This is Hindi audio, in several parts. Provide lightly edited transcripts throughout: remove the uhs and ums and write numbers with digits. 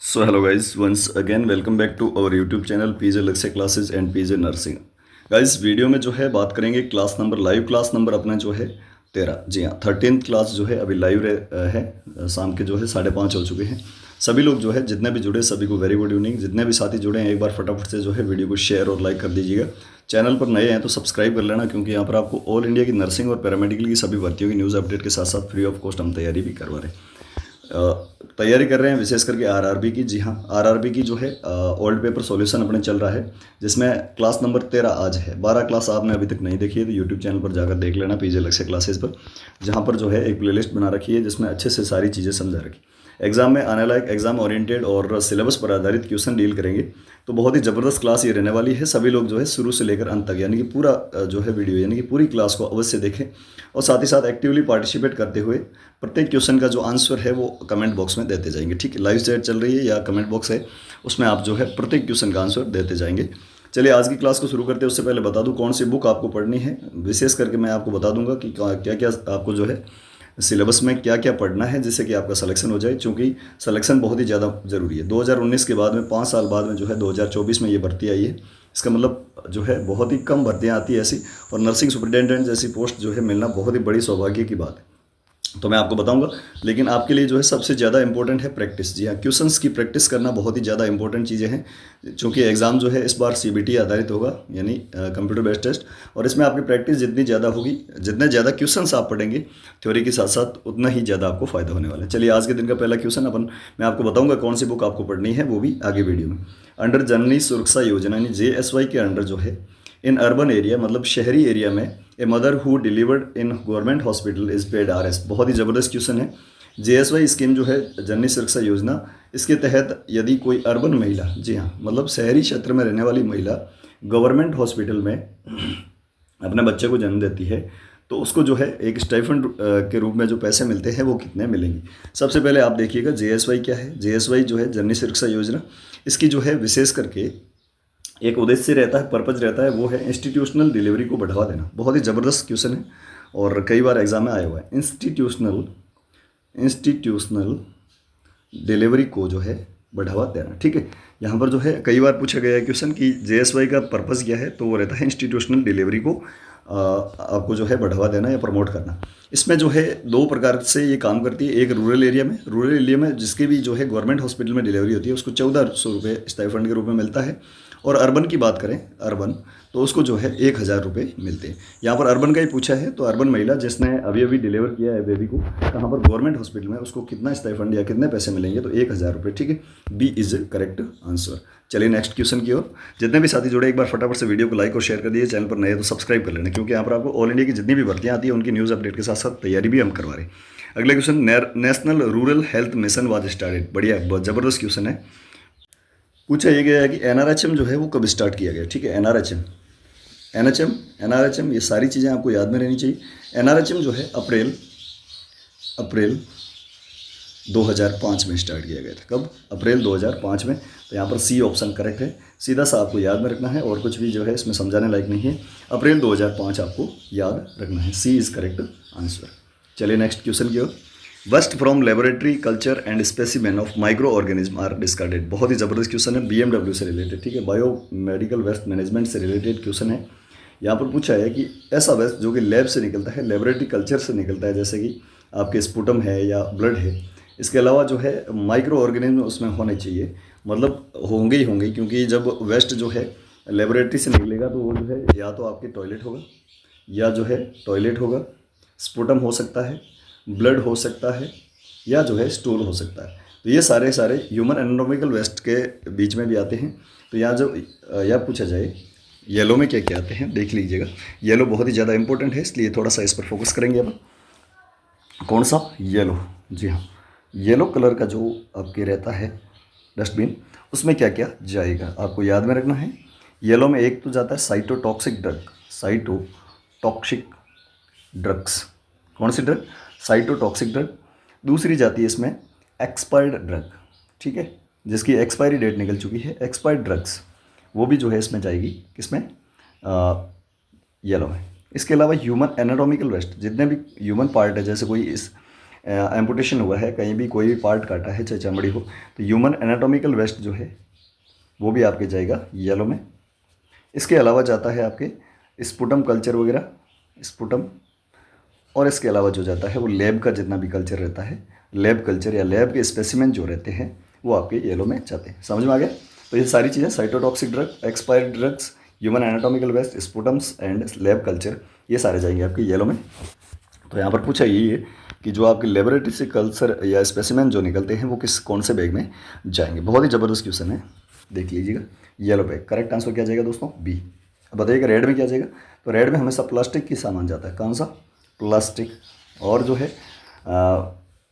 So hello guys, once again welcome back to our YouTube channel PJ Lakshya Classes and PJ Nursing. Guys video में जो है बात करेंगे class number live class number अपना जो है 13। जी हाँ, 13th क्लास जो है अभी लाइव है। शाम के जो है 5:30 हो चुके हैं। सभी लोग जो है जितने भी जुड़े सभी को वेरी गुड इवनिंग। जितने भी साथी जुड़े हैं एक बार फटाफट से जो है वीडियो को शेयर और लाइक कर दीजिएगा। चैनल पर नए हैं तो सब्सक्राइब कर लेना, क्योंकि यहाँ पर आपको ऑल इंडिया की नर्सिंग और पैरामेडिकल की सभी भर्तियों की न्यूज़ अपडेट के साथ साथ फ्री ऑफ कॉस्ट हम तैयारी भी करवा रहे हैं। तैयारी कर रहे हैं विशेष करके आरआरबी की। जी हाँ, आरआरबी की जो है ओल्ड पेपर सॉल्यूशन अपने चल रहा है, जिसमें क्लास नंबर 13 आज है। 12 क्लास आपने अभी तक नहीं देखी है तो यूट्यूब चैनल पर जाकर देख लेना पीजे लक्ष्य क्लासेस पर, जहाँ पर जो है एक प्लेलिस्ट बना रखी है जिसमें अच्छे से सारी चीज़ें समझा रखी। एग्जाम में आने लायक एग्जाम ओरिएंटेड और सिलेबस पर आधारित क्वेश्चन डील करेंगे, तो बहुत ही ज़बरदस्त क्लास ये रहने वाली है। सभी लोग जो है शुरू से लेकर अंत तक यानी कि पूरा जो है वीडियो यानी कि पूरी क्लास को अवश्य देखें और साथ ही साथ एक्टिवली पार्टिसिपेट करते हुए प्रत्येक क्वेश्चन का जो आंसर है वो कमेंट बॉक्स में देते जाएंगे। ठीक है, लाइव चैट चल रही है या कमेंट बॉक्स है, उसमें आप जो है प्रत्येक क्वेश्चन का आंसर देते जाएंगे। चलिए आज की क्लास को शुरू करते हैं। उससे पहले बता दूं कौन सी बुक आपको पढ़नी है। विशेष करके मैं आपको बता दूंगा कि क्या क्या आपको जो है सिलेबस में क्या क्या पढ़ना है, जिससे कि आपका सिलेक्शन हो जाए, क्योंकि सिलेक्शन बहुत ही ज़्यादा ज़रूरी है। 2019 के बाद में 5 साल बाद में जो है 2024 में ये भर्ती आई है। इसका मतलब जो है बहुत ही कम भर्तियाँ आती है ऐसी, और नर्सिंग सुपरिटेंडेंट जैसी पोस्ट जो है मिलना बहुत ही बड़ी सौभाग्य की बात है। तो मैं आपको बताऊंगा, लेकिन आपके लिए जो है सबसे ज़्यादा इंपॉर्टेंट है प्रैक्टिस। जी हाँ, क्वेश्चंस की प्रैक्टिस करना बहुत ही ज़्यादा इंपॉर्टेंट चीज़ें हैं, क्योंकि एग्ज़ाम जो है इस बार सीबीटी आधारित होगा यानी कंप्यूटर बेस्ड टेस्ट। और इसमें आपकी प्रैक्टिस जितनी ज़्यादा होगी, जितने ज़्यादा क्वेश्चंस आप पढ़ेंगे थ्योरी के साथ साथ, उतना ही ज़्यादा आपको फ़ायदा होने वाला है। चलिए आज के दिन का पहला क्वेश्चन मैं आपको बताऊँगा कौन सी बुक आपको पढ़नी है, वो भी आगे वीडियो में। अंडर जननी सुरक्षा योजना यानी JSY के अंडर जो है इन अर्बन एरिया मतलब शहरी एरिया में a mother who delivered in government hospital is paid RS। बहुत ही ज़बरदस्त क्वेश्चन है। JSY स्कीम जो है जननी सुरक्षा योजना, इसके तहत यदि कोई अर्बन महिला, जी हाँ मतलब शहरी क्षेत्र में रहने वाली महिला गवर्नमेंट हॉस्पिटल में अपने बच्चे को जन्म देती है, तो उसको जो है एक स्टाइफंड के रूप में जो पैसे मिलते हैं वो कितने मिलेंगे। सबसे पहले आप देखिएगा JSY क्या है। JSY जो है जननी सुरक्षा योजना, इसकी जो है विशेष करके एक उद्देश्य रहता है, पर्पज रहता है, वो है इंस्टीट्यूशनल डिलीवरी को बढ़ावा देना। बहुत ही ज़बरदस्त क्वेश्चन है और कई बार एग्जाम में आया हुआ है। इंस्टीट्यूशनल डिलीवरी को जो है बढ़ावा देना। ठीक है, यहाँ पर जो है कई बार पूछा गया है क्वेश्चन कि JSY का पर्पज़ क्या है, तो वो रहता है इंस्टीट्यूशनल डिलीवरी को आपको जो है बढ़ावा देना या प्रमोट करना। इसमें जो है 2 प्रकार से ये काम करती है। एक रूरल एरिया में जिसकी भी जो है गवर्नमेंट हॉस्पिटल में डिलीवरी होती है उसको 1400 रुपये स्टाइफंड के रूप में मिलता है। और अर्बन की बात करें, अर्बन तो उसको जो है 1000 रुपये मिलते हैं। यहाँ पर अर्बन का ही पूछा है, तो अर्बन महिला जिसने अभी अभी डिलीवर किया है बेबी को कहाँ पर गवर्नमेंट हॉस्पिटल में, उसको कितना स्टाइफंड या कितने पैसे मिलेंगे, तो 1000 रुपये। ठीक है, बी इज करेक्ट आंसर। चलिए नेक्स्ट क्वेश्चन की ओर। जितने भी साथी जुड़े एक बार फटाफट से वीडियो को लाइक और शेयर कर दीजिए। चैनल पर नए तो सब्सक्राइब कर लेना, क्योंकि यहाँ पर आपको ऑल इंडिया की जितनी भी भर्तियाँ आती है उनकी न्यूज़ अपडेट के साथ साथ तैयारी भी हम करवा रहे हैं। अगले question, national rural health mission was started. बढ़िया, बहुत ज़बरदस्त क्वेश्चन है। पूछा ये गया है कि NRHM जो है वो कब स्टार्ट किया गया। ठीक है, NRHM ये सारी चीज़ें आपको याद में रहनी चाहिए। NRHM जो है अप्रैल 2005 में स्टार्ट किया गया था। कब? अप्रैल 2005 में। तो यहाँ पर सी ऑप्शन करेक्ट है। सीधा सा आपको याद में रखना है और कुछ भी जो है इसमें समझाने लायक नहीं है। अप्रैल 2005 आपको याद रखना है। C is correct answer. चलिए नेक्स्ट क्वेश्चन की ओर। Waste from laboratory culture and specimen of micro organism are discarded. बहुत ही ज़बरदस्त क्वेश्चन है, BMW से रिलेटेड। ठीक है, बायो मेडिकल वेस्ट मैनेजमेंट से रिलेटेड क्वेश्चन है। यहाँ पर पूछा है कि ऐसा वेस्ट जो कि लैब से निकलता है, लेबोरेटरी कल्चर से निकलता है, जैसे कि आपके स्पुटम है या ब्लड है, इसके अलावा जो है माइक्रो ऑर्गेनिज्म उसमें होने चाहिए, मतलब होंगे ही होंगे, क्योंकि जब वेस्ट जो है लेबोरेटरी से निकलेगा तो वो जो है या तो आपके टॉयलेट होगा, स्पुटम हो सकता है, ब्लड हो सकता है, या जो है स्टूल हो सकता है। तो ये सारे ह्यूमन एनाटॉमिकल वेस्ट के बीच में भी आते हैं। तो यहाँ जब यह पूछा जाए येलो में क्या क्या आते हैं देख लीजिएगा। येलो बहुत ही ज़्यादा इंपॉर्टेंट है, इसलिए थोड़ा सा इस पर फोकस करेंगे अब। कौन सा? येलो। जी हाँ, येलो कलर का जो आपके रहता है डस्टबिन, उसमें क्या क्या जाएगा आपको याद में रखना है। येलो में एक तो जाता है साइटोटॉक्सिक ड्रग्स। कौन सी ड्रग? Cytotoxic drug. दूसरी जाती है इसमें एक्सपायर्ड ड्रग। ठीक है, जिसकी एक्सपायरी डेट निकल चुकी है, एक्सपायर्ड ड्रग्स, वो भी जो है इसमें जाएगी। किसमें? येलो में। इसके अलावा ह्यूमन एनाटॉमिकल वेस्ट, जितने भी ह्यूमन पार्ट है, जैसे कोई इस एम्पुटेशन हुआ है, कहीं भी कोई भी पार्ट काटा है, चाहे चमड़ी हो, तो ह्यूमन एनाटॉमिकल वेस्ट जो है वो भी आपके जाएगा येलो में। इसके अलावा जाता है आपके स्पुटम कल्चर वगैरह, स्पुटम, और इसके अलावा जो जाता है वो लैब का जितना भी कल्चर रहता है, लैब कल्चर या लैब के स्पेसिमेन जो रहते हैं वो आपके येलो में जाते हैं। समझ में आ गया? तो ये सारी चीज़ें cytotoxic drug, expired drugs, human anatomical waste, sputums and lab culture, ये सारे जाएंगे आपके येलो में। तो यहाँ पर पूछा यही है कि जो आपके लेबोरेटरी से कल्चर या स्पेसिमेन जो निकलते हैं वो कौन से बैग में जाएंगे। बहुत ही ज़बरदस्त क्वेश्चन है, देख लीजिएगा। येलो बैग, करेक्ट आंसर क्या जाएगा दोस्तों? बी। अब बताइएगा रेड में क्या जाएगा? तो रेड में हमेशा प्लास्टिक की सामान जाता है। कौन सा? प्लास्टिक। और जो है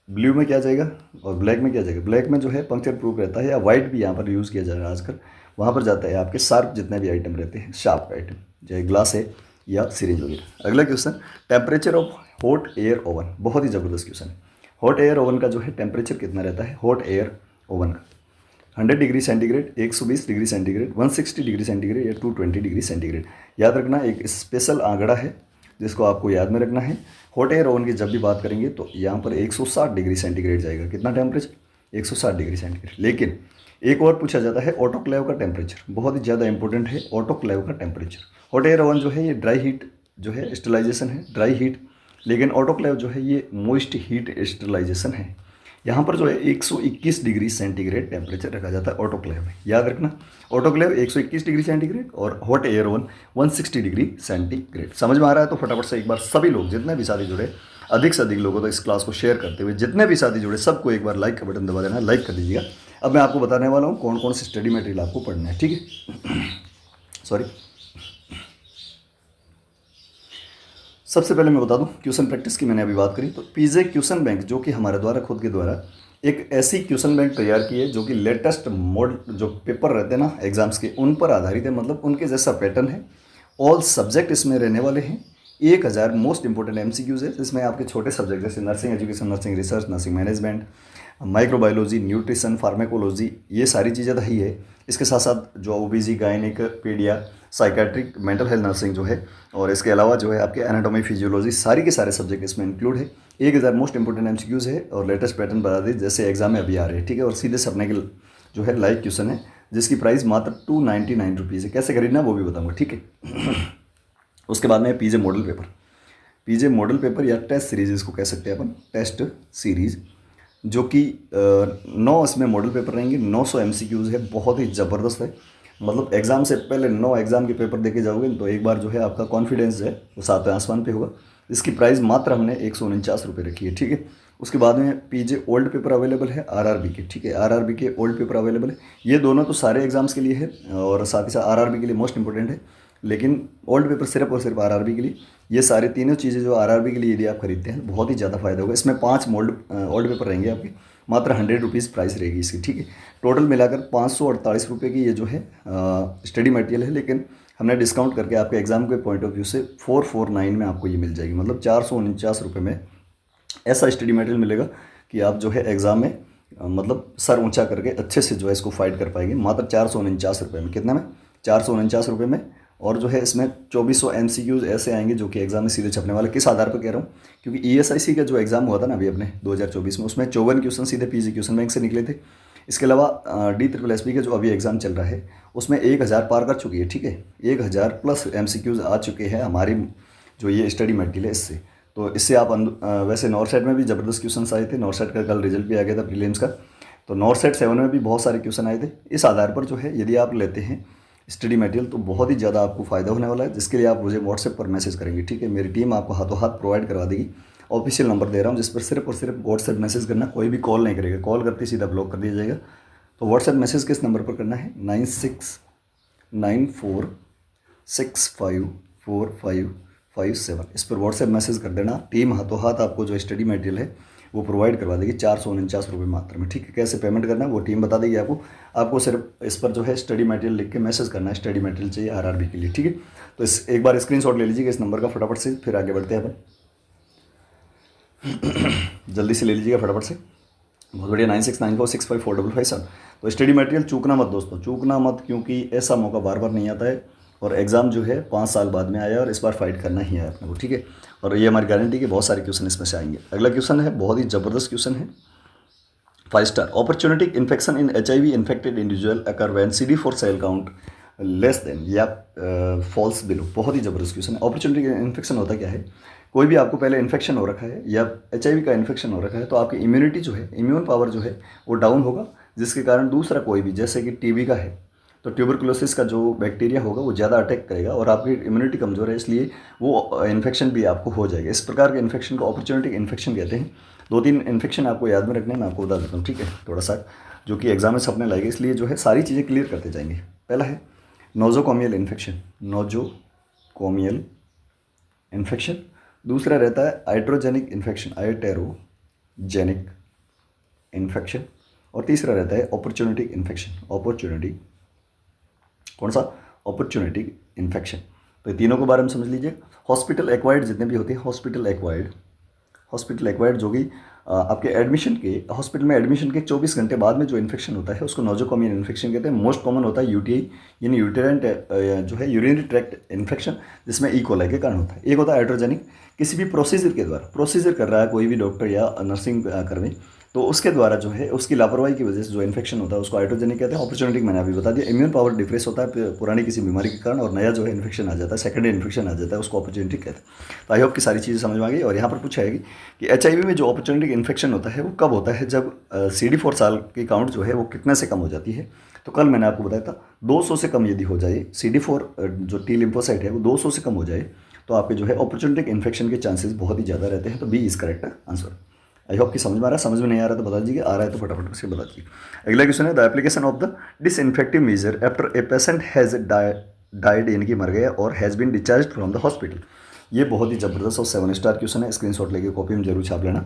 ब्लू में क्या जाएगा और ब्लैक में क्या जाएगा? ब्लैक में जो है पंक्चर प्रूफ रहता है, या वाइट भी यहाँ पर यूज़ किया जा रहा है आजकल, वहाँ पर जाता है आपके शार्प जितने भी आइटम रहते हैं, शार्प आइटम, चाहे ग्लास है या सिरिंज वगैरह। अगला question, temperature of hot air oven. बहुत ही ज़बरदस्त क्वेश्चन है। हॉट एयर ओवन का जो है टेम्परेचर कितना रहता है? हॉट एयर ओवन का 100 degree centigrade, 120 degree centigrade, 160 degree centigrade या 220 डिग्री सेंटीग्रेड। याद रखना, एक स्पेशल आंकड़ा है जिसको आपको याद में रखना है। हॉट एयर ओवन की जब भी बात करेंगे तो यहाँ पर 160 डिग्री सेंटीग्रेड जाएगा। कितना टेम्परेचर? 160 degree centigrade. लेकिन एक और पूछा जाता है ऑटोक्लेव का टेम्परेचर, बहुत ही ज़्यादा इंपॉर्टेंट है ऑटोक्लेव का टेम्परेचर। हॉट एयर ओवन जो है ये ड्राई हीट जो है स्टरलाइजेशन है, ड्राई हीट, लेकिन ऑटोक्लेव जो है ये मॉइस्ट हीट स्टरलाइजेशन है। यहाँ पर जो है 121 डिग्री सेंटीग्रेड टेम्परेचर रखा जाता है ऑटोक्लेव में। याद रखना, ऑटोक्लेव 121 डिग्री सेंटीग्रेड और hot air oven 160 degree centigrade. समझ में आ रहा है? तो फटाफट से एक बार सभी लोग जितने भी साथी जुड़े, अधिक से अधिक लोगों तो इस क्लास को शेयर करते हुए जितने भी साथी जुड़े सबको एक बार लाइक का बटन दबा देना, लाइक कर दीजिएगा। अब मैं आपको बताने वाला हूँ कौन कौन सी स्टडी मटेरियल आपको पढ़ना है, ठीक है? सॉरी, सबसे पहले मैं बता दूं क्वेश्चन प्रैक्टिस की मैंने अभी बात करी, तो पीजे क्वेश्चन बैंक जो कि हमारे द्वारा खुद के द्वारा एक ऐसी क्वेश्चन बैंक तैयार की है जो कि लेटेस्ट मॉडल जो पेपर रहते हैं ना एग्जाम्स के, उन पर आधारित है, मतलब उनके जैसा पैटर्न है। ऑल सब्जेक्ट इसमें रहने वाले हैं। 1000 मोस्ट इंपॉर्टेंट एमसीक्यूज है, जिसमें आपके छोटे सब्जेक्ट जैसे nursing education, nursing research, nursing management, microbiology, nutrition, pharmacology, ये सारी चीज़ें रही है। इसके साथ साथ जो OBG, gynaec, paedia, psychiatric, mental health nursing जो है, और इसके अलावा जो है आपके एनाटॉमी, फिजियोलॉजी, सारी के सारे सब्जेक्ट इसमें इंक्लूड है। 1000 मोस्ट इंपॉर्टेंट एमसीक्यूज है और लेटेस्ट पैटर्न बता दी जैसे एग्जाम में अभी आ रहे हैं, ठीक है? और सीधे से अपने के जो है लाइव क्वेश्चन है जिसकी प्राइस मात्र 299 रुपीज़ है। कैसे खरीदना वो भी बताऊँगा, ठीक है? उसके बाद में पीजे मॉडल पेपर, पीजे मॉडल पेपर या टेस्ट सीरीज इसको कह सकते हैं अपन, टेस्ट सीरीज, जो कि 9 इसमें मॉडल पेपर रहेंगे। 900 एमसीक्यूज है, बहुत ही ज़बरदस्त है। मतलब एग्ज़ाम से पहले 9 एग्ज़ाम के पेपर देके जाओगे तो एक बार जो है आपका कॉन्फिडेंस है वो 7वें आसमान पे होगा। इसकी प्राइस मात्र हमने 149 रुपये रखी है, ठीक है? उसके बाद में पीजे ओल्ड पेपर अवेलेबल है आरआरबी के, ठीक है? आरआरबी के ओल्ड पेपर अवेलेबल है। ये दोनों तो सारे एग्जाम्स के लिए है और साथ ही साथ आरआरबी के लिए मोस्ट इंपॉर्टेंट है, लेकिन ओल्ड पेपर सिर्फ और सिर्फ आरआरबी के लिए। ये सारे तीनों चीज़ें जो आरआरबी के लिए यदि आप खरीदते हैं बहुत ही ज़्यादा फायदा होगा। इसमें 5 ओल्ड पेपर रहेंगे आपके, मात्र 100 रुपीज़ प्राइस रहेगी इसकी, ठीक है? टोटल मिलाकर 548 रुपये की ये जो है स्टडी मटेरियल है, लेकिन हमने डिस्काउंट करके आपके एग्जाम के पॉइंट ऑफ व्यू से 449 में आपको ये मिल जाएगी। मतलब 449 रुपये में ऐसा स्टडी मटेरियल मिलेगा कि आप जो है एग्ज़ाम में मतलब सर ऊंचा करके अच्छे से जो है इसको फाइट कर पाएंगे, मात्र 449 रुपये में। कितना में? 449 रुपये में। और जो है इसमें 2400 एमसीक्यूज ऐसे आएंगे जो कि एग्जाम में सीधे छपने वाले। किस आधार पर कह रहा हूँ? क्योंकि ईएसआईसी का जो एग्जाम हुआ था ना अभी अपने 2024 में, उसमें 54 क्वेश्चन सीधे पीजी क्वेश्चन बैंक से निकले थे। इसके अलावा DSSB का जो अभी एग्जाम चल रहा है उसमें 1000 पार कर चुकी है, ठीक है? 1000 प्लस एमसीक्यूज आ चुके हैं हमारी जो ये स्टडी मटेरियल है इससे। तो इससे आप वैसे नॉर्थ साइड में भी ज़बरदस्त क्वेश्चन आए थे। नॉर्थ साइड का कल रिजल्ट भी आ गया था प्रीलिम्स का, तो नॉर्थ साइड 7 में भी बहुत सारे क्वेश्चन आए थे। इस आधार पर जो है यदि आप लेते हैं स्टडी मटेरियल तो बहुत ही ज़्यादा आपको फ़ायदा होने वाला है, जिसके लिए आप मुझे व्हाट्सएप पर मैसेज करेंगे, ठीक है? मेरी टीम आपको हाथों हाथ प्रोवाइड करवा देगी। ऑफिशियल नंबर दे रहा हूँ जिस पर सिर्फ और सिर्फ व्हाट्सएप मैसेज करना, कोई भी कॉल नहीं करेगा, कॉल करते सीधा ब्लॉक कर दिया जाएगा। तो व्हाट्सएप मैसेज किस नंबर पर करना है? 9694654557, इस पर व्हाट्सएप मैसेज कर देना। टीम हाथों हाथ आपको जो स्टडी मटेरियल है वो प्रोवाइड करवा देगी 449 रुपये मात्र में, ठीक है? कैसे पेमेंट करना है वो टीम बता देगी आपको सिर्फ इस पर जो है स्टडी मटेरियल लिख के मैसेज करना है, स्टडी मटेरियल चाहिए आरआरबी के लिए, ठीक है? तो इस एक बार स्क्रीनशॉट ले लीजिएगा इस नंबर का फटाफट से, फिर आगे बढ़ते हैं अपन। जल्दी से ले लीजिएगा फटाफट से, बहुत बढ़िया। 9694654557। तो स्टडी मटेरियल चूकना मत दोस्तों, चूकना मत, क्योंकि ऐसा मौका बार बार नहीं आता है और एग्ज़ाम जो है 5 साल बाद में आया और इस बार फाइट करना ही है अपने को, ठीक है? और ये हमारी गारंटी कि बहुत सारे क्वेश्चन इसमें से आएंगे। अगला क्वेश्चन है, बहुत ही ज़बरदस्त क्वेश्चन है, 5 star. Opportunity infection in HIV infected individual occur when CD4 cell count less than या फॉल्स बिलो। बहुत ही ज़बरदस्त क्वेश्चन है। अपॉर्चुनिटी इन्फेक्शन होता क्या है, कोई भी आपको पहले इन्फेक्शन हो रखा है या HIV का इन्फेक्शन हो रखा है तो आपकी इम्यूनिटी जो है, इम्यून पावर जो है वो डाउन होगा, जिसके कारण दूसरा कोई भी, जैसे कि TB का है तो ट्यूबरकुलोसिस का जो बैक्टीरिया होगा वो ज़्यादा अटैक करेगा और आपकी इम्यूनिटी कमज़ोर है, इसलिए वो इन्फेक्शन भी आपको हो जाएगा। इस प्रकार के इन्फेक्शन को अपॉर्चुनिटी इन्फेक्शन कहते हैं। 2-3 इन्फेक्शन आपको याद में रखने, मैं आपको बता देता हूँ, ठीक है, थोड़ा सा, जो कि एग्जाम में सपने लाएगा, इसलिए जो है सारी चीज़ें क्लियर करते जाएंगे। पहला है नोजोकोमियल इन्फेक्शन, नोजोकोमियल इन्फेक्शन। दूसरा रहता है हाइड्रोजेनिक इन्फेक्शन, हाइड्रोजेनिक इन्फेक्शन। और तीसरा रहता है अपॉर्चुनिटी इन्फेक्शन, अपॉर्चुनिटी, कौन सा, अपॉर्चुनिटी इन्फेक्शन। तो ये तीनों के बारे में समझ लीजिए। हॉस्पिटल एक्वायर्ड जितने भी होते हैं, हॉस्पिटल एक्वायर्ड जो कि आपके एडमिशन के, हॉस्पिटल में एडमिशन के 24 घंटे बाद में जो इन्फेक्शन होता है उसको नोजोकोमियल इन्फेक्शन कहते हैं। मोस्ट कॉमन होता है UTI यानी यूटेराइन जो है यूरिनरी ट्रैक्ट इन्फेक्शन, जिसमें E. coli के कारण होता है। एक होता है हाइड्रोजेनिक, किसी भी प्रोसीजर के द्वारा, प्रोसीजर कर रहा है कोई भी डॉक्टर या नर्सिंग कर्मी, तो उसके द्वारा जो है उसकी लापरवाही की वजह से जो इन्फेक्शन होता है उसको हाइड्रोजेनिक कहते हैं। अपॉर्चुनिटी मैंने अभी बता दिया, इम्यून पावर डिप्रेस होता है पुरानी किसी बीमारी के कारण और नया जो है इन्फेक्शन आ जाता है, सेकेंडरी इन्फेक्शन आ जाता है, उसको अपॉर्चुनिटी कहते हैं। तो आई होप की सारी चीज़ें समझ में आ गई। और यहाँ पर पूछा है कि HIV में जो अपॉर्चुनिटी इन्फेक्शन होता है वो कब होता है, जब CD4 साल की काउंट जो है वो कितने से कम हो जाती है। तो कल मैंने आपको बताया था 200 से कम यदि हो जाए, CD4 जो T लिम्फोसाइट है वो 200 से कम हो जाए तो आपके जो है अपॉर्चुनिटी इन्फेक्शन के चांसेस बहुत ही ज़्यादा रहते हैं। तो B is correct answer. I hope कि समझ में आ रहा है, समझ में नहीं आ रहा तो बता दीजिए, आ रहा है तो फटाफट से बता दीजिए। अगला क्वेश्चन है, the application of the disinfective measure after a patient has died, यानी कि मर गया, और has been discharge from the hospital. ये बहुत ही ज़बरदस्त और 7 स्टार क्वेश्चन है, स्क्रीनशॉट लेके कॉपी में जरूर छाप लेना।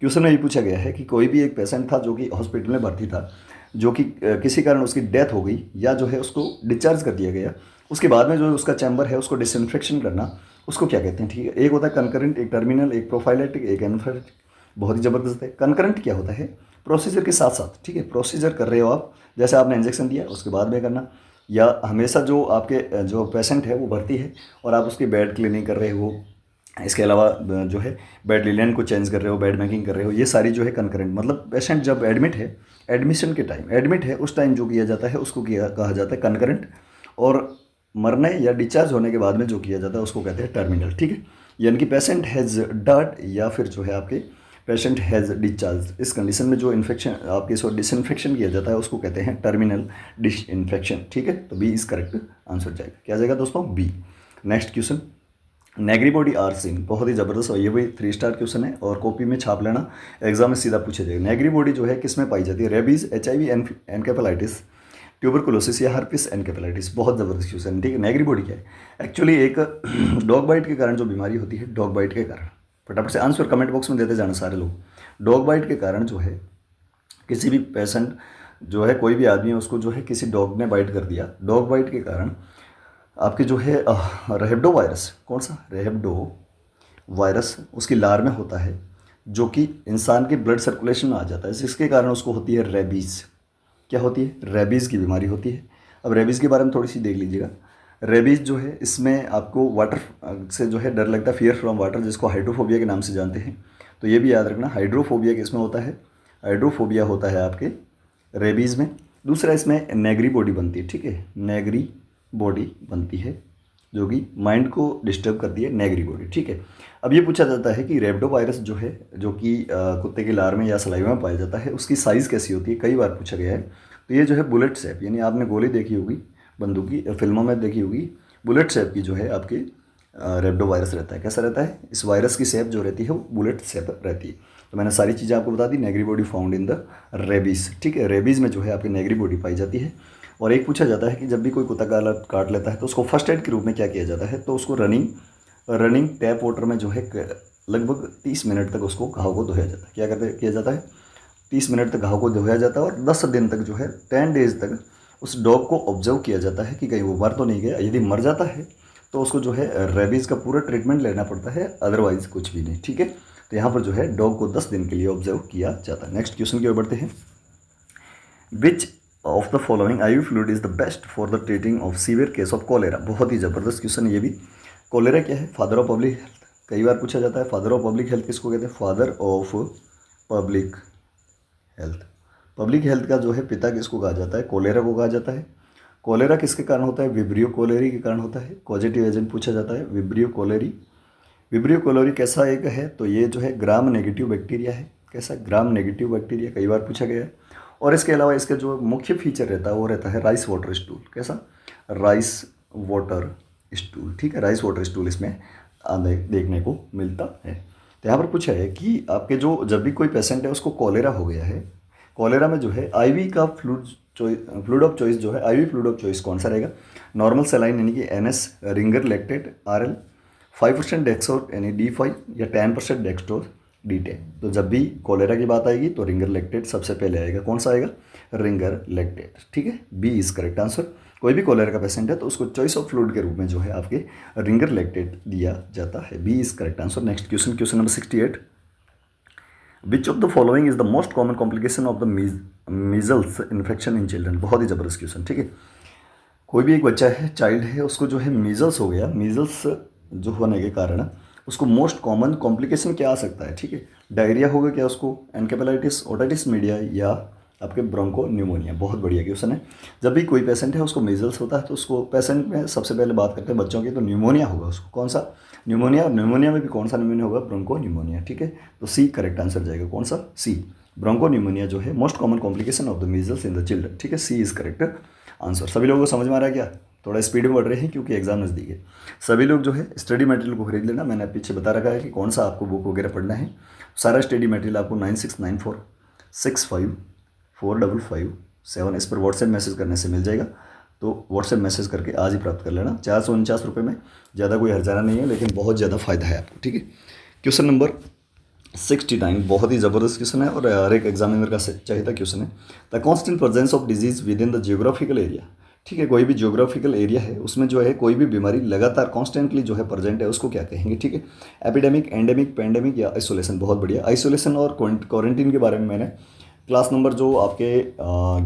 क्वेश्चन में ये पूछा गया है कि कोई भी एक पेशेंट था जो कि हॉस्पिटल में भर्ती था, जो कि किसी कारण उसकी डेथ हो गई या जो है उसको डिस्चार्ज कर दिया गया, उसके बाद में जो उसका चैम्बर है उसको डिसइंफेक्शन करना, उसको क्या कहते हैं, ठीक है। एक होता है कंकरेंट, एक टर्मिनल, एक प्रोफाइलेटिक, एक एनाफिलेक्टिक। बहुत ही ज़बरदस्त है। कंकरेंट क्या होता है, प्रोसीजर के साथ साथ, ठीक है, प्रोसीजर कर रहे हो आप, जैसे आपने इंजेक्शन दिया उसके बाद में करना, या हमेशा जो आपके जो पेशेंट है वो भर्ती है और आप उसकी बेड क्लीनिंग कर रहे हो, इसके अलावा जो है बेड लिनेन को चेंज कर रहे हो, बेड मेकिंग कर रहे हो, ये सारी जो है कंकरेंट, मतलब पेशेंट जब एडमिट है, एडमिशन के टाइम एडमिट है उस टाइम जो किया जाता है उसको कहा जाता है कंकरेंट, और मरने या डिस्चार्ज होने के बाद में जो किया जाता है उसको कहते हैं टर्मिनल, ठीक है। यानी कि पेशेंट हैज़ डाइड या फिर जो है आपके पेशेंट हैज़ डिस्चार्ज, इस कंडीशन में जो इन्फेक्शन आपके इसको डिसइंफेक्शन किया जाता है उसको कहते हैं टर्मिनल डिसइंफेक्शन, ठीक है। तो B इज करेक्ट आंसर जाएगा, क्या जाएगा दोस्तों, B। Next question, Negri body are seen, बहुत ही ज़बरदस्त, और ये भी 3 स्टार क्वेश्चन है और कॉपी में छाप लेना, एग्जाम में सीधा पूछा जाएगा। नेगरी बॉडी जो है किस में पाई जाती है, रेबीज, HIV एनकेफेलाइटिस, ट्यूबरकुलोसिस या हर्पिस एनकेफेलाइटिस। बहुत ज़बरदस्त क्वेश्चन है, ठीक है। नेगरी बॉडी क्या है, एक्चुअली एक डॉग बाइट के कारण जो बीमारी होती है, डॉग बाइट के कारण, फटाफट से आंसर कमेंट बॉक्स में देते जाना सारे लोग। डॉग बाइट के कारण जो है किसी भी पेशेंट जो है, कोई भी आदमी है, उसको जो है किसी डॉग ने बाइट कर दिया, डॉग बाइट के कारण आपके जो है रेबडो वायरस, कौन सा, रेबडो वायरस उसकी लार में होता है, जो कि इंसान के ब्लड सर्कुलेशन में आ जाता है, जिसके कारण उसको होती है रेबीज़। क्या होती है, रेबीज़ की बीमारी होती है। अब रेबीज़ के बारे में थोड़ी सी देख लीजिएगा। रेबीज़ जो है इसमें आपको वाटर से जो है डर लगता है, फियर फ्रॉम वाटर, जिसको हाइड्रोफोबिया के नाम से जानते हैं। तो ये भी याद रखना, हाइड्रोफोबिया किसमें होता है, हाइड्रोफोबिया होता है आपके रेबीज़ में। दूसरा इसमें नेगरी बॉडी बनती है, ठीक है, नेगरी बॉडी बनती है जो कि माइंड को डिस्टर्ब करती है, नेगरी बॉडी, ठीक है। अब ये पूछा जाता है कि रेबडो वायरस जो है, जो कि कुत्ते के लार में या सलाइवा में पाया जाता है, उसकी साइज़ कैसी होती है, कई बार पूछा गया है। तो ये जो है बुलेट शेप, यानी आपने गोली देखी होगी बंदूक की, फिल्मों में देखी होगी, बुलेट शेप की जो है आपकी रेबडो वायरस रहता है। कैसा रहता है, इस वायरस की शेप जो रहती है वो बुलेट शेप रहती है। तो मैंने सारी चीज़ें आपको बता दी। Negri body found in the rabies, ठीक है, रेबीज़ में जो है आपकी नेगरी बॉडी पाई जाती है। और एक पूछा जाता है कि जब भी कोई कुत्ता काट लेता है तो उसको फर्स्ट एड के रूप में क्या किया जाता है, तो उसको रनिंग टैप वाटर में जो है लगभग 30 मिनट तक उसको घाव को धोया जाता है। क्या किया जाता है, 30 मिनट तक घाव को धोया जाता है, और 10 दिन तक जो है 10 डेज तक उस डॉग को ऑब्जर्व किया जाता है कि कहीं वो मर तो नहीं गया। यदि मर जाता है तो उसको जो है रेबीज़ का पूरा ट्रीटमेंट लेना पड़ता है, अदरवाइज कुछ भी नहीं, ठीक है। तो यहाँ पर जो है डॉग को 10 दिन के लिए ऑब्जर्व किया जाता है। नेक्स्ट क्वेश्चन की ओर बढ़ते हैं। विच of the following IV fluid is the best for the treating of severe case of cholera. बहुत ही ज़बरदस्त क्वेश्चन है ये भी। कॉलेरा क्या है, फादर ऑफ पब्लिक हेल्थ, कई बार पूछा जाता है फादर ऑफ पब्लिक हेल्थ किसको कहते हैं, father of public health. Public health का जो है पिता किसको कहा जाता है, कोलेरा को कहा जाता है। कोलेरा किसके कारण होता है, विब्रियो कोलेरी के कारण होता है। पॉजिटिव एजेंट पूछा जाता है, विब्रियो कोलेरी। विब्रियो कोलेरी कैसा एक है, तो ये जो है ग्राम नेगेटिव बैक्टीरिया है। कैसा, ग्राम नेगेटिव बैक्टीरिया, कई बार पूछा गया है। और इसके अलावा इसका जो मुख्य फीचर रहता है वो रहता है राइस वाटर स्टूल। कैसा, राइस वाटर स्टूल, ठीक है, राइस वाटर स्टूल इसमें देखने को मिलता है। तो यहाँ पर पूछा है कि आपके जो जब भी कोई पेशेंट है उसको कॉलेरा हो गया है, कॉलेरा में जो है आईवी का फ्लूइड ऑफ चॉइस जो है, आईवी फ्लूइड ऑफ चॉइस कौन सा रहेगा, नॉर्मल सलाइन यानी कि NS, रिंगर लैक्टेट RL, 5% डेक्सोर यानी D5 या 10% डेक्सट्रोज D10। तो जब भी कॉलेरा की बात आएगी तो रिंगर लैक्टेट सबसे पहले आएगा। कौन सा आएगा, रिंगर लैक्टेट, ठीक है, बी इज करेक्ट आंसर। कोई भी कॉलेरा का पेशेंट है तो उसको चॉइस ऑफ फ्लूइड के रूप में जो है आपके रिंगर लैक्टेट दिया जाता है, B is correct answer. Next question, question number 68, which of the following is the most common complication of the measles infection in children. बहुत ही जबरदस्त क्वेश्चन, ठीक है। कोई भी एक बच्चा है, चाइल्ड है, उसको जो है मीजल्स हो गया, मीजल्स जो होने के कारण उसको मोस्ट कॉमन कॉम्प्लिकेशन क्या आ सकता है, ठीक है, डायरिया होगा क्या उसको, एनकेफेलाइटिस, ओटाइटिस मीडिया या आपके ब्रोंको न्यूमोनिया। बहुत बढ़िया क्वेश्चन है। जब भी कोई पेशेंट है उसको मीजल्स होता है तो उसको पेशेंट में सबसे पहले बात करते हैं बच्चों की, तो न्यूमोनिया होगा उसको। कौन सा, न्यूमोनिया। न्यूमोनिया में भी कौन सा न्यूमोनिया होगा, ब्रोंको न्यूमोनिया, ठीक है। तो सी करेक्ट आंसर जाएगा, कौन सा, सी, ब्रोंको न्यूमोनिया जो है most common complication of the measles in the children, ठीक है, सी इज करेक्ट आंसर। सभी लोगों को समझ में आ रहा है क्या, थोड़ा स्पीड में बढ़ रहे हैं क्योंकि एग्जाम नज़दीक है। सभी लोग जो है स्टडी मटेरियल को खरीद लेना, मैंने पीछे बता रखा है कि कौन सा आपको बुक वगैरह पढ़ना है। सारा स्टडी मटेरियल आपको 9694654557 इस पर व्हाट्सएप मैसेज करने से मिल जाएगा। तो व्हाट्सएप मैसेज करके आज ही प्राप्त कर लेना। 449 रुपये में, ज़्यादा कोई हर्जाना नहीं है लेकिन बहुत ज़्यादा फायदा है आपको, ठीक है। क्वेश्चन नंबर 69 बहुत ही ज़बरदस्त क्वेश्चन है और हर एक एग्जामिनर का चाहिए क्वेश्चन है। The constant presence of disease with in the geographical area, ठीक है, कोई भी जियोग्राफिकल एरिया है उसमें जो है कोई भी बीमारी लगातार कॉन्स्टेंटली जो है प्रेजेंट है उसको क्या कहेंगे, ठीक है। एपिडेमिक, एंडेमिक, पेंडेमिक या आइसोलेशन। बहुत बढ़िया। आइसोलेशन और क्वारंटीन के बारे में मैंने क्लास नंबर जो आपके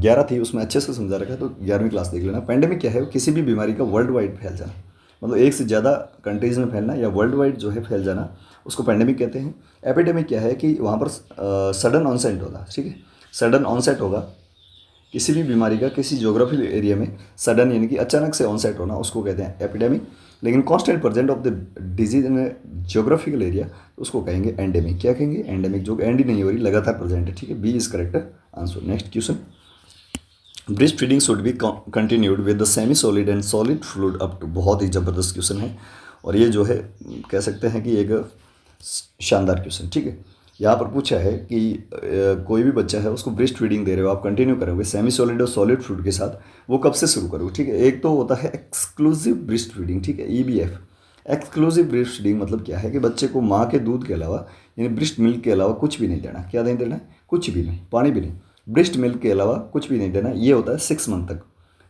11 थी उसमें अच्छे से समझा रखा है, तो 11वीं क्लास देख लेना। पेंडेमिक क्या है, किसी भी बीमारी का वर्ल्ड वाइड फैल जाना, मतलब एक से ज़्यादा कंट्रीज़ में फैलना या वर्ल्ड वाइड जो है फैल जाना, उसको पेंडेमिक कहते हैं। एपिडेमिक क्या है कि वहाँ पर सडन ऑनसेट होगा, ठीक है, सडन ऑनसेट होगा किसी भी बीमारी का किसी ज्योग्राफिकल एरिया में, सडन यानी कि अचानक से ऑनसेट होना, उसको कहते हैं एपिडेमिक। लेकिन constant present of the disease in geographical area तो उसको कहेंगे एंडेमिक। क्या कहेंगे, एंडेमिक, जो एंड ही नहीं हो रही, लगातार प्रेजेंट है, ठीक है, B is correct answer. Next question, breast feeding should be continued with the semi solid and solid fluid up to. बहुत ही ज़बरदस्त क्वेश्चन है और ये जो है कह सकते हैं कि एक शानदार क्वेश्चन, ठीक है। यहाँ पर पूछा है कि कोई भी बच्चा है उसको ब्रेस्ट फीडिंग दे रहे हो, आप कंटिन्यू करोगे सेमी सॉलिड और सॉलिड फूड के साथ, वो कब से शुरू करोगे, ठीक है। एक तो होता है एक्सक्लूसिव ब्रेस्ट फीडिंग, ठीक है, EBF। एक्सक्लूसिव ब्रेस्ट फीडिंग मतलब क्या है कि बच्चे को माँ के दूध के अलावा यानी ब्रेस्ट मिल्क के अलावा कुछ भी नहीं देना। क्या नहीं देना है, कुछ भी नहीं, पानी भी नहीं, ब्रेस्ट मिल्क के अलावा कुछ भी नहीं देना। ये होता है 6 मंथ तक,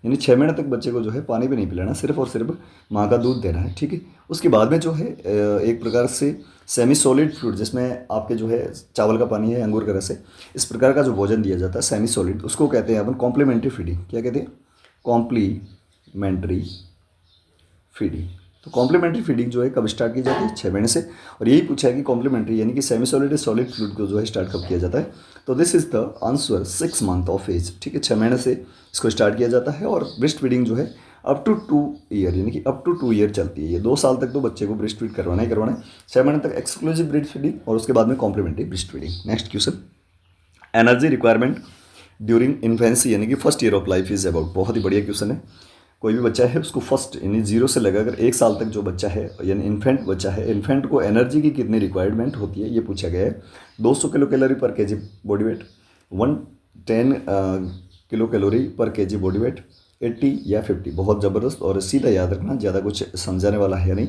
यानी 6 महीने तक बच्चे को जो है पानी भी नहीं पिलाना, सिर्फ और सिर्फ माँ का दूध देना है, ठीक है। उसके बाद में जो है एक प्रकार से सेमी सॉलिड फ्लूइड, जिसमें आपके जो है चावल का पानी है, अंगूर का रस है, इस प्रकार का जो भोजन दिया जाता है सेमी सॉलिड, उसको कहते हैं अपन कॉम्प्लीमेंट्री फीडिंग। क्या कहते हैं, कॉम्प्लीमेंट्री फीडिंग। तो कॉम्प्लीमेंट्री फीडिंग जो है कब स्टार्ट की जाती है, 6 महीने से। और यही पूछा है कि कॉम्प्लीमेंट्री यानी कि सेमी सॉलिड सॉलिड फ्लूइड को जो है स्टार्ट कब किया जाता है, तो this is the answer 6 month of age, ठीक है, 6 महीने से इसको स्टार्ट किया जाता है। और ब्रेस्ट फीडिंग जो है अप टू 2 ईयर यानी कि अप टू 2 ईयर चलती है। ये 2 साल तक तो बच्चे को ब्रेस्ट फीड करवाना ही करवाना है, 6 महीने तक एक्सक्लूसिव ब्रेस्ट फीडिंग और उसके बाद में complementary breast feeding. Next question, energy requirement during infancy यानी कि first year of life is about. बहुत ही बढ़िया क्वेश्चन है। कोई भी बच्चा है उसको फर्स्ट यानी 0 से लगाकर 1 साल तक जो बच्चा है यानी इन्फेंट बच्चा है, इन्फेंट को एनर्जी की कितनी रिक्वायरमेंट होती है ये पूछा गया है। 200 किलो कैलोरी पर KG body weight, 110 kilo calorie पर केजी बॉडी वेट, 80 या 50। बहुत ज़बरदस्त और सीधा याद रखना, ज़्यादा कुछ समझाने वाला है नहीं।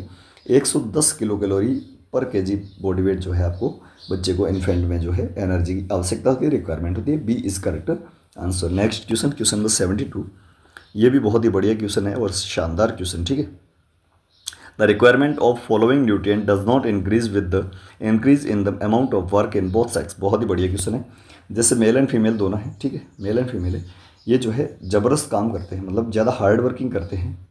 110 किलो कैलोरी पर केजी बॉडी वेट जो है आपको बच्चे को इन्फेंट में जो है एनर्जी की आवश्यकता होती है, रिक्वायरमेंट होती है, B is correct answer. Next question, question number 72, ये भी बहुत ही बढ़िया क्वेश्चन है और शानदार क्वेश्चन, ठीक है। The requirement of following nutrient does not increase with the increase in the amount of work in both sex. बहुत ही बढ़िया क्वेश्चन है। जैसे मेल एंड फीमेल दोनों हैं, ठीक है, मेल एंड फीमेल है, ये जो है ज़बरदस्त काम करते हैं, मतलब ज़्यादा हार्ड वर्किंग करते हैं,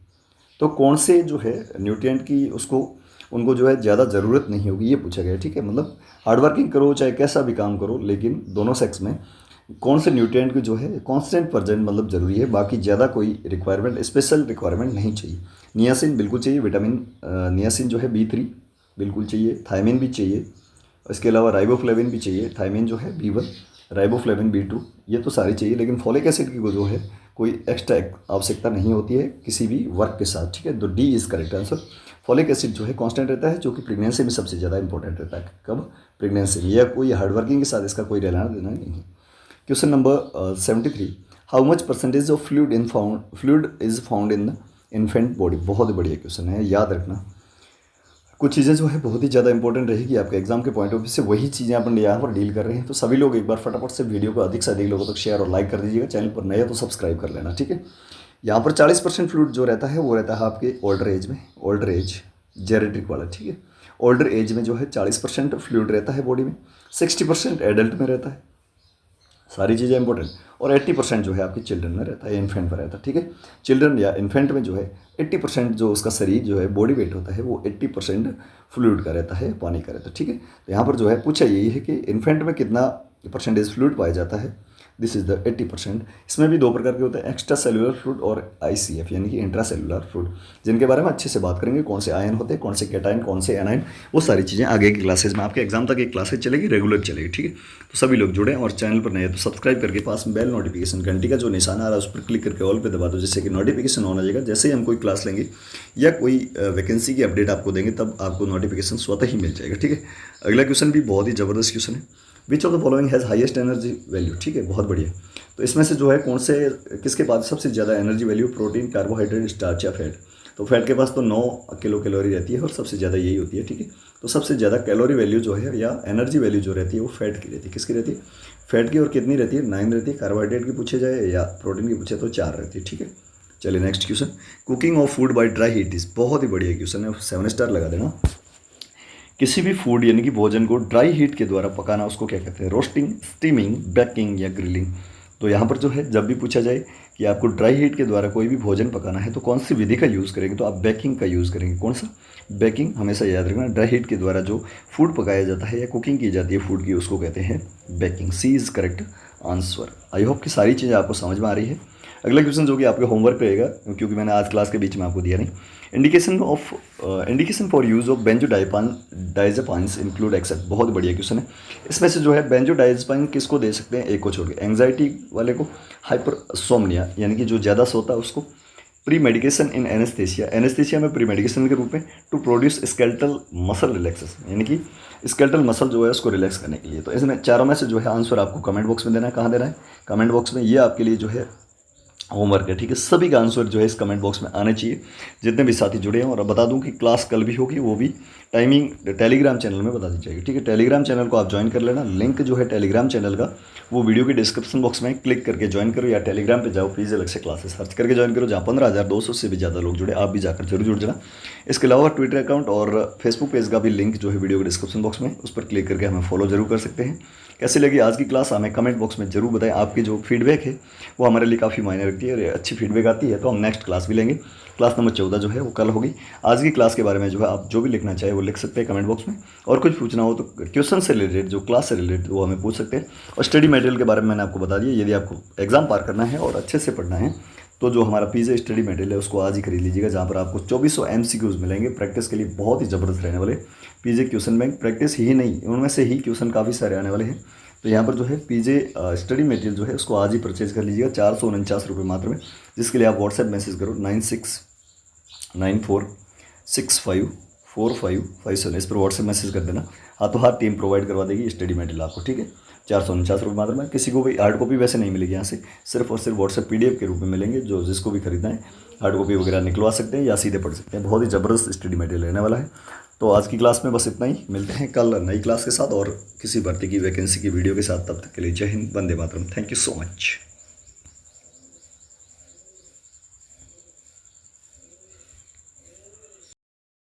तो कौन से जो है न्यूट्रिएंट की उसको उनको जो है ज़्यादा ज़रूरत नहीं होगी, ये पूछा गया। ठीक है, मतलब हार्ड वर्किंग करो चाहे कैसा भी काम करो, लेकिन दोनों सेक्स में कौन से न्यूट्रिएंट की जो है कांस्टेंट प्रेजेंट मतलब ज़रूरी है, बाकी ज़्यादा कोई रिक्वायरमेंट स्पेशल रिक्वायरमेंट नहीं चाहिए। नियासिन बिल्कुल चाहिए, विटामिन नियासिन जो है B3 बिल्कुल चाहिए, थायमिन भी चाहिए, इसके अलावा राइबोफ्लेविन भी चाहिए, थायमिन जो है B1, राइबोफ्लेविन B2, ये तो सारी चाहिए। लेकिन फॉलिक एसिड की जो है कोई एक्स्ट्रा आवश्यकता नहीं होती है किसी भी वर्क के साथ। ठीक है, तो D is correct answer. Folic acid जो है कांस्टेंट रहता है, जो कि प्रेगनेंसी में सबसे ज़्यादा इंपॉर्टेंट रहता है। कब? प्रेगनेंसी में। यह कोई हार्डवर्किंग के साथ इसका कोई लेना देना नहीं है। Question number 73, how much percentage of fluid is found in the infant body. बहुत ही बढ़िया क्वेश्चन है, याद रखना। कुछ चीज़ें जो है बहुत ही ज़्यादा इंपॉर्टेंट रहेगी आपके एग्जाम के पॉइंट ऑफ व्यू से, वही चीज़ें अपन यहाँ पर डील कर रहे हैं। तो सभी लोग एक बार फटाफट से वीडियो को अधिक से अधिक लोगों तक शेयर और लाइक कर दीजिएगा। चैनल पर नया तो सब्सक्राइब कर लेना। ठीक है, यहाँ पर 40% फ्लूइड जो रहता है वो रहता है आपके ओल्डर एज में, ओल्डर एज जेरेट्रिक वाला। ठीक है, ओल्डर एज में जो है 40% फ्लूइड रहता है बॉडी में, 60% एडल्ट में रहता है, सारी चीज़ें इंपॉर्टेंट, और 80% जो है आपके चिल्ड्रन में रहता है, इन्फेंट में रहता है। ठीक है, चिल्ड्रन या इन्फेंट में जो है 80% जो उसका शरीर जो है बॉडी वेट होता है वो 80% फ्लूइड का रहता है, पानी का रहता है। ठीक है, तो यहाँ पर जो है पूछा यही है कि इन्फेंट में कितना परसेंटेज फ्लूइड पाया जाता है। This is the 80%। इसमें भी दो प्रकार के होते हैं, एक्स्ट्रा सेलुलर फ्लूइड और ICF यानी कि इंट्रा सेलुलर फ्लूइड, जिनके बारे में अच्छे से बात करेंगे। कौन से आयन होते हैं, कौन से कैटायन, कौन से एनायन, वो सारी चीज़ें आगे की क्लासेज में, आपके एग्जाम तक एक क्लासेज चलेगी, रेगुलर चलेगी। ठीक है, तो सभी लोग जुड़े और चैनल पर नए तो सब्सक्राइब करके पास में बेल नोटिफिकेशन घंटी का जो निशान आ रहा है उस पर क्लिक करके ऑल पे दबा दो, जिससे कि नोटिफिकेशन ऑन आ जाएगा। जैसे ही हम कोई क्लास लेंगे या कोई वैकेंसी की अपडेट आपको देंगे तब आपको नोटिफिकेशन स्वतः ही मिल जाएगा। ठीक है, अगला क्वेश्चन भी बहुत ही ज़बरदस्त क्वेश्चन है। विच of the following has highest energy value. ठीक है, बहुत बढ़िया। तो इसमें से जो है कौन से किसके पास सबसे ज़्यादा energy value, protein, carbohydrate, starch या फैट। तो फैट के पास तो 9 किलो कैलोरी रहती है और सबसे ज़्यादा यही होती है। ठीक है, तो सबसे ज़्यादा कैलोरी वैल्यू जो है या एनर्जी वैल्यू जो रहती है वो फैट की रहती है। किसकी रहती है? फैट की। और कितनी रहती है? 9 रहती है। कार्बोहाइड्रेट की पूछे जाए या प्रोटीन की पूछे तो 4 रहती है। ठीक है, चलिए next question. Cooking of food by dry heat is, बहुत ही बढ़िया क्वेश्चन है, 7 स्टार लगा देना। किसी भी फूड यानी कि भोजन को ड्राई हीट के द्वारा पकाना उसको क्या कहते हैं? रोस्टिंग, स्टीमिंग, बेकिंग या ग्रिलिंग। तो यहाँ पर जो है जब भी पूछा जाए कि आपको ड्राई हीट के द्वारा कोई भी भोजन पकाना है तो कौन सी विधि का यूज़ करेंगे, तो आप बेकिंग का यूज़ करेंगे। कौन सा? बेकिंग। हमेशा याद रखना, ड्राई हीट के द्वारा जो फूड पकाया जाता है या कुकिंग की जाती है फूड की, उसको कहते हैं baking. C is correct answer. I hope कि सारी चीज़ें आपको समझ में आ रही है। अगला क्वेश्चन जो कि आपके होमवर्क रहेगा, क्योंकि मैंने आज क्लास के बीच में आपको दिया नहीं। Indication for use of benzodiazepines include except. बहुत बढ़िया क्वेश्चन है। इसमें से जो है बेंजोडाइजेपाइन किसको दे सकते हैं? एक को छोड़ के, एंग्जाइटी वाले को, हाइपरसोमनिया यानी कि जो ज़्यादा सोता है उसको, pre medication in anaesthesia, anaesthesia में प्री मेडिकेशन के रूप में, to produce skeletal muscle relaxation यानी कि स्केलेटल मसल जो है उसको रिलैक्स करने के लिए। तो इसमें चारों में से जो है आंसर आपको कमेंट बॉक्स में देना है। कहाँ देना है? कमेंट बॉक्स में। ये आपके लिए जो है होमवर्क है। ठीक है, सभी का आंसर जो है इस कमेंट बॉक्स में आने चाहिए, जितने भी साथी जुड़े हैं। और अब बता दूं कि क्लास कल भी होगी, वो भी टाइमिंग टेलीग्राम चैनल में बता दी जाएगी। ठीक है, टेलीग्राम चैनल को आप ज्वाइन कर लेना। लिंक जो है टेलीग्राम चैनल का वो वीडियो के डिस्क्रिप्शन बॉक्स में क्लिक करके ज्वाइन करो, या टेलीग्राम पे जाओ, प्लीज़ अलग से क्लासेस सर्च करके ज्वाइन करो, जहाँ 15,200 से भी ज़्यादा लोग जुड़े। आप भी जाकर जरूर जुड़ जाना। इसके अलावा ट्विटर अकाउंट और फेसबुक पेज का भी लिंक जो है वीडियो के डिस्क्रिप्शन बॉक्स में, उस पर क्लिक करके हमें फॉलो जरूर कर सकते हैं। कैसी लगी आज की क्लास हमें कमेंट बॉक्स में जरूर बताएं। आपकी जो फीडबैक है वो हमारे लिए काफ़ी मायने रखती है, और अच्छी फीडबैक आती है तो हम नेक्स्ट क्लास भी लेंगे। क्लास नंबर 14 जो है वो कल होगी। आज की क्लास के बारे में जो है आप जो भी लिखना चाहे वो लिख सकते हैं कमेंट बॉक्स में, और कुछ पूछना हो तो क्वेश्चन से रिलेटेड, जो क्लास से रिलेटेड, वो हमें पूछ सकते हैं। और स्टडी मटेरियल के बारे में मैंने आपको बता दिया। यदि आपको एग्जाम पार करना है और अच्छे से पढ़ना है तो जो हमारा पीजे स्टडी मटेरियल है उसको आज ही खरीद लीजिएगा, जहाँ पर आपको 2400 MCQs मिलेंगे प्रैक्टिस के लिए, बहुत ही ज़बरदस्त रहने वाले। पीजे क्वेश्चन बैंक प्रैक्टिस ही नहीं, उनमें से ही क्वेश्चन काफ़ी सारे आने वाले हैं। तो यहाँ पर जो है पीजे स्टडी मटेरियल जो है उसको आज ही परचेज कर लीजिएगा 449 रुपये मात्र में, जिसके लिए आप व्हाट्सएप मैसेज करो 9694654557। इस पर व्हाट्सएप मैसेज कर देना, हाथों हाथ टीम प्रोवाइड करवा देगी स्टडी मटेरियल आपको। ठीक है, 449 रुपये मात्र में। किसी को भी हार्ड कॉपी वैसे नहीं मिलेगी यहाँ से, सिर्फ और सिर्फ व्हाट्सएप PDF के रूप में मिलेंगे। जो जिसको भी खरीदना है हार्ड कॉपी वगैरह निकलवा सकते हैं या सीधे पढ़ सकते हैं। बहुत ही ज़बरदस्त स्टडी मटेरियल रहने वाला है। तो आज की क्लास में बस इतना ही। मिलते हैं कल नई क्लास के साथ और किसी भर्ती की वैकेंसी की वीडियो के साथ। तब तक के लिए जय हिंद, वंदे मातरम। Thank you so much.